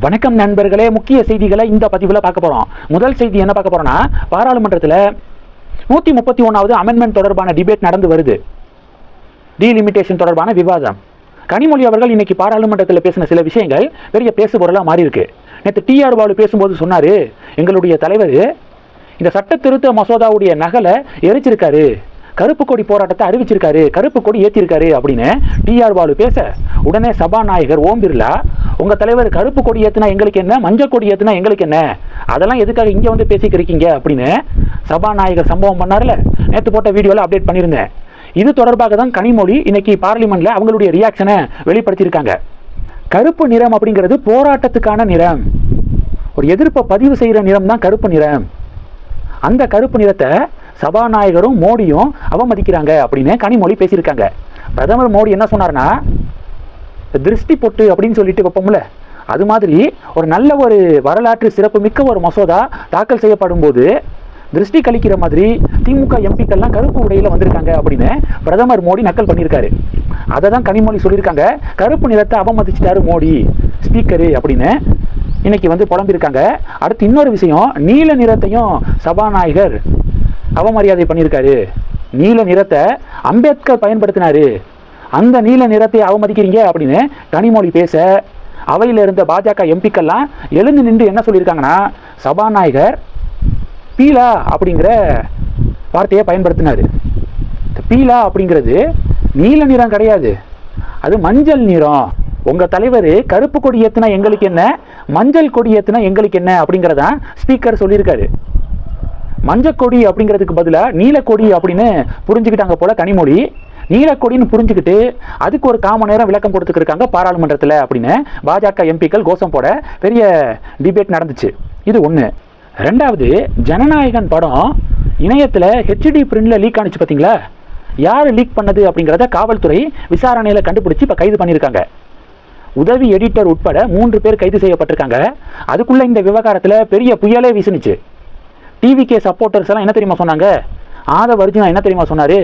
வணக்கம் நண்பர்களே, முக்கிய செய்திகளை இந்த பதிவில் பார்க்க போகிறோம். முதல் செய்தி என்ன பார்க்க போகிறோம்னா, பாராளுமன்றத்தில் 131வது அமெண்ட்மெண்ட் தொடர்பான டிபேட் நடந்து வருது. டீலிமிட்டேஷன் தொடர்பான விவாதம். கனிமொழி அவர்கள் இன்னைக்கு பாராளுமன்றத்தில் பேசின சில விஷயங்கள் பெரிய பேசுபொருளாக மாறி இருக்கு. நேற்று டிஆர் பாலு பேசும்போது சொன்னார், எங்களுடைய தலைவர் இந்த சட்ட திருத்த மசோதாவுடைய நகலை எரிச்சிருக்காரு, கருப்பு கொடி போராட்டத்தை அறிவிச்சிருக்காரு, கருப்பு கொடி ஏற்றிருக்காரு அப்படின்னு டிஆர் பாலு பேச, உடனே சபாநாயகர் ஓம் பிர்லா, உங்க தலைவர் கருப்பு கொடி ஏத்துனா எங்களுக்கு என்ன, மஞ்சள் கொடி ஏத்துனா எங்களுக்கு என்ன, அதெல்லாம் எதுக்காக இங்க வந்து பேசிக்கிறீங்க அப்படின்னு சபாநாயகர் சம்பவம் பண்ணார்ல. நேற்று போட்ட வீடியோல அப்டேட் பண்ணியிருந்தேன். இது தொடர்பாக தான் கனிமொழி இன்னைக்கு பார்லிமெண்ட்ல அவங்களுடைய ரியாக்ஷனை வெளிப்படுத்தியிருக்காங்க. கருப்பு நிறம் அப்படிங்கிறது போராட்டத்துக்கான நிறம், ஒரு எதிர்ப்பை பதிவு செய்யற நிறம் தான் கருப்பு நிறம். அந்த கருப்பு நிறத்தை சபாநாயகரும் மோடியும் அவமதிக்கிறாங்க அப்படின்னு கனிமொழி பேசியிருக்காங்க. பிரதமர் மோடி என்ன சொன்னார்னா, திருஷ்டி பொட்டு அப்படின்னு சொல்லிட்டு வைப்போம்ல, அது மாதிரி ஒரு நல்ல ஒரு வரலாற்று சிறப்பு மிக்க ஒரு மசோதா தாக்கல் செய்யப்படும் போது திருஷ்டி கழிக்கிற மாதிரி திமுக எம்பிக்கள்லாம் கருப்பு உடையில வந்திருக்காங்க அப்படின்னு பிரதமர் மோடி நக்கல் பண்ணியிருக்காரு. அதை தான் கனிமொழி சொல்லியிருக்காங்க, கருப்பு நிறத்தை அவமதிச்சிட்டாரு மோடி ஸ்பீக்கரு அப்படின்னு இன்னைக்கு வந்து புலம்பிருக்காங்க. அடுத்து இன்னொரு விஷயம், நீல நிறத்தையும் சபாநாயகர் அவமரியாதை பண்ணியிருக்காரு. நீல நிறத்தை அம்பேத்கர் பயன்படுத்தினாரு, அந்த நீல நிறத்தை அவமதிக்கிறீங்க அப்படின்னு கனிமொழி பேச, அவையில் இருந்த பாஜக எம்பிக்கள்லாம் எழுந்து நின்று என்ன சொல்லியிருக்காங்கன்னா, சபாநாயகர் பீலா அப்படிங்கிற வார்த்தையை பயன்படுத்தினார். பீலா அப்படிங்கிறது நீல நிறம் கிடையாது, அது மஞ்சள் நிறம். உங்க தலைவர் கருப்பு கொடி ஏத்துனா எங்களுக்கு என்ன, மஞ்சள் கொடி ஏத்துனா எங்களுக்கு என்ன அப்படிங்கிறதான் ஸ்பீக்கர் சொல்லியிருக்காரு. மஞ்சள் கொடி அப்படிங்கிறதுக்கு பதிலாக நீலக்கொடி அப்படின்னு புரிஞ்சுக்கிட்டாங்க போல கனிமொழி. நீலக்கொடின்னு புரிஞ்சுக்கிட்டு அதுக்கு ஒரு காம நேரம் விளக்கம் கொடுத்துருக்காங்க பாராளுமன்றத்தில் அப்படின்னு பாஜக எம்பிக்கள் கோஷம் போட பெரிய டிபேட் நடந்துச்சு. இது ஒன்று. ரெண்டாவது, ஜனநாயகன் படம் இணையத்தில் ஹெச்டி பிரிண்ட்ல லீக் ஆனிச்சு பார்த்தீங்களா? யார் லீக் பண்ணது அப்படிங்கிறத காவல்துறை விசாரணையில் கண்டுபிடிச்சி இப்போ கைது பண்ணியிருக்காங்க. உதவி எடிட்டர் உட்பட 3 பேர் கைது செய்யப்பட்டிருக்காங்க. அதுக்குள்ள இந்த விவகாரத்தில் பெரிய புயலே வீசுனுச்சு. டிவிகே சப்போர்ட்டர்ஸ் எல்லாம் என்ன தெரியுமா சொன்னாங்க, ஆதவ் அர்ஜுனா என்ன தெரியுமா சொன்னாரு,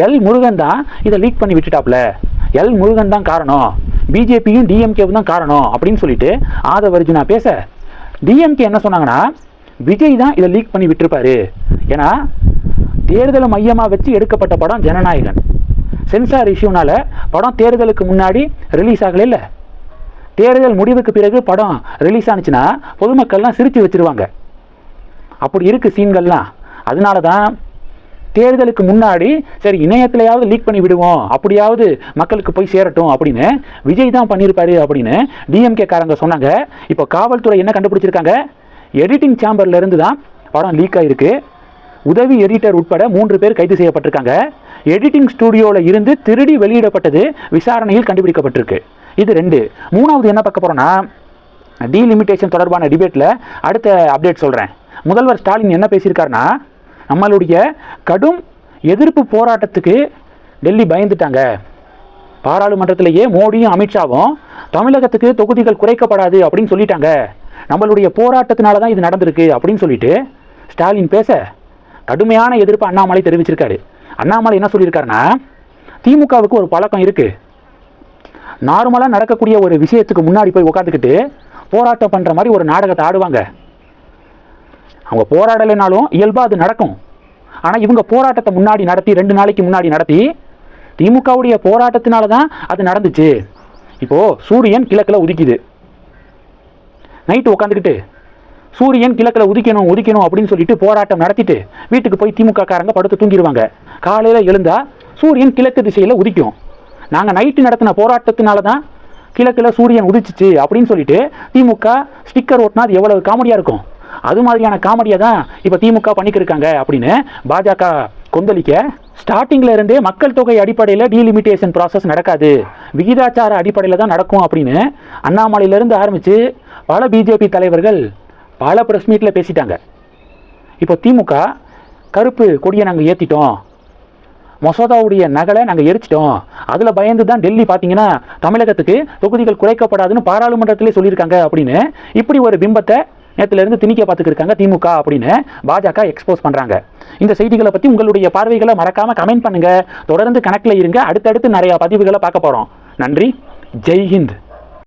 எல் முருகன் தான் இதை லீக் பண்ணி விட்டுட்டாப்ல, எல் முருகன் தான் காரணம், பிஜேபியும் டிஎம்கேவும் தான் காரணம் அப்படின்னு சொல்லிட்டு ஆதவ் அர்ஜுனா பேச, டிஎம்கே என்ன சொன்னாங்கன்னா, விஜய் தான் இதை லீக் பண்ணி விட்டுருப்பாரு, ஏன்னா தேர்தலை மையமாக வச்சு எடுக்கப்பட்ட படம் ஜனநாயகன், சென்சார் இஷ்யூனால படம் தேர்தலுக்கு முன்னாடி ரிலீஸ் ஆகல, இல்லை தேர்தல் முடிவுக்கு பிறகு படம் ரிலீஸ் ஆனிச்சுன்னா பொதுமக்கள்லாம் சிரித்து வச்சிருவாங்க. அப்படி இருக்கு சீன்கள்லாம். அதனால தான் தேர்தலுக்கு முன்னாடி சரி இணையத்திலையாவது லீக் பண்ணி விடுவோம், அப்படியாவது மக்களுக்கு போய் சேரட்டும் அப்படின்னு விஜய் தான் பண்ணியிருப்பாரு அப்படின்னு டிஎம்கே காரங்க சொன்னாங்க. இப்போ காவல்துறை என்ன கண்டுபிடிச்சிருக்காங்க, எடிட்டிங் சேம்பர்ல இருந்து தான் படம் லீக் ஆயிருக்கு. உதவி எடிட்டர் உட்பட 3 பேர் கைது செய்யப்பட்டிருக்காங்க. எடிட்டிங் ஸ்டுடியோவில் இருந்து திருடி வெளியிடப்பட்டது விசாரணையில் கண்டுபிடிக்கப்பட்டிருக்கு. இது 2. மூணாவது என்ன பார்க்க போறோம்னா, டீலிமிட்டேஷன் தொடர்பான டிபேட்டில் அடுத்த அப்டேட் சொல்கிறேன். முதல்வர் ஸ்டாலின் என்ன பேசியிருக்காருன்னா, நம்மளுடைய கடும் எதிர்ப்பு போராட்டத்துக்கு டெல்லி பயந்துட்டாங்க, பாராளுமன்றத்திலேயே மோடியும் அமித்ஷாவும் தமிழகத்துக்கு தொகுதிகள் குறைக்கப்படாது அப்படின்னு சொல்லிட்டாங்க, நம்மளுடைய போராட்டத்தினால தான் இது நடந்திருக்கு அப்படின்னு சொல்லிட்டு ஸ்டாலின் பேச, கடுமையான எதிர்ப்பு அண்ணாமலை தெரிவிச்சிருக்காரு. அண்ணாமலை என்ன சொல்லியிருக்காருன்னா, திமுகவுக்கு ஒரு பழக்கம் இருக்கு, நார்மலாக நடக்கக்கூடிய ஒரு விஷயத்துக்கு முன்னாடி போய் உட்காந்துக்கிட்டு போராட்டம் பண்ணுற மாதிரி ஒரு நாடகத்தை ஆடுவாங்க. அவங்க போராடலைனாலும் இயல்பாக அது நடக்கும். ஆனால் இவங்க போராட்டத்தை முன்னாடி நடத்தி 2 நாளைக்கு முன்னாடி நடத்தி திமுகவுடைய போராட்டத்தினால தான் அது நடந்துச்சு. இப்போது சூரியன் கிழக்கில் உதிக்குது, நைட்டு உட்காந்துக்கிட்டு சூரியன் கிழக்கில் உதிக்கணும் அப்படின்னு சொல்லிட்டு போராட்டம் நடத்திட்டு வீட்டுக்கு போய் திமுக காரங்க படுத்து தூங்கிடுவாங்க. காலையில் எழுந்தா சூரியன் கிழக்கு திசையில் உதிக்கும். நாங்கள் நைட்டு நடத்தின போராட்டத்தினால தான் கிழக்கில் சூரியன் உதிச்சிச்சு அப்படின்னு சொல்லிட்டு திமுக ஸ்டிக்கர் ஓட்டினா அது எவ்வளவு காமெடியாக இருக்கும். அது மாதிரியான காமெடியை தான் இப்போ திமுக பண்ணிக்கிருக்காங்க அப்படின்னு பாஜக கொந்தளிக்க, ஸ்டார்டிங்கில் இருந்தே மக்கள் தொகை அடிப்படையில் டீலிமிட்டேஷன் ப்ராசஸ் நடக்காது, விகிதாச்சார அடிப்படையில் தான் நடக்கும் அப்படின்னு அண்ணாமலையிலேருந்து ஆரம்பித்து பல பிஜேபி தலைவர்கள் பல ப்ரெஸ் மீட்டில் பேசிட்டாங்க. இப்போ திமுக கருப்பு கொடியை நாங்கள் ஏற்றிட்டோம், மசோதாவுடைய நகலை நாங்கள் எரிச்சிட்டோம், அதில் பயந்து தான் டெல்லி பார்த்தீங்கன்னா தமிழகத்துக்கு தொகுதிகள் குறைக்கப்படாதுன்னு பாராளுமன்றத்திலே சொல்லியிருக்காங்க அப்படின்னு இப்படி ஒரு பிம்பத்தை நேற்றுலேருந்து திணிக்க பார்த்துக்கிருக்காங்க திமுக அப்படின்னு பாஜக எக்ஸ்போஸ் பண்ணுறாங்க. இந்த செய்திகளை பற்றி உங்களுடைய பார்வைகளை மறக்காமல் கமெண்ட் பண்ணுங்கள். தொடர்ந்து கணக்கில் இருங்க. அடுத்தடுத்து நிறையா பதிவுகளை பார்க்க போகிறோம். நன்றி. ஜெய் ஹிந்த்.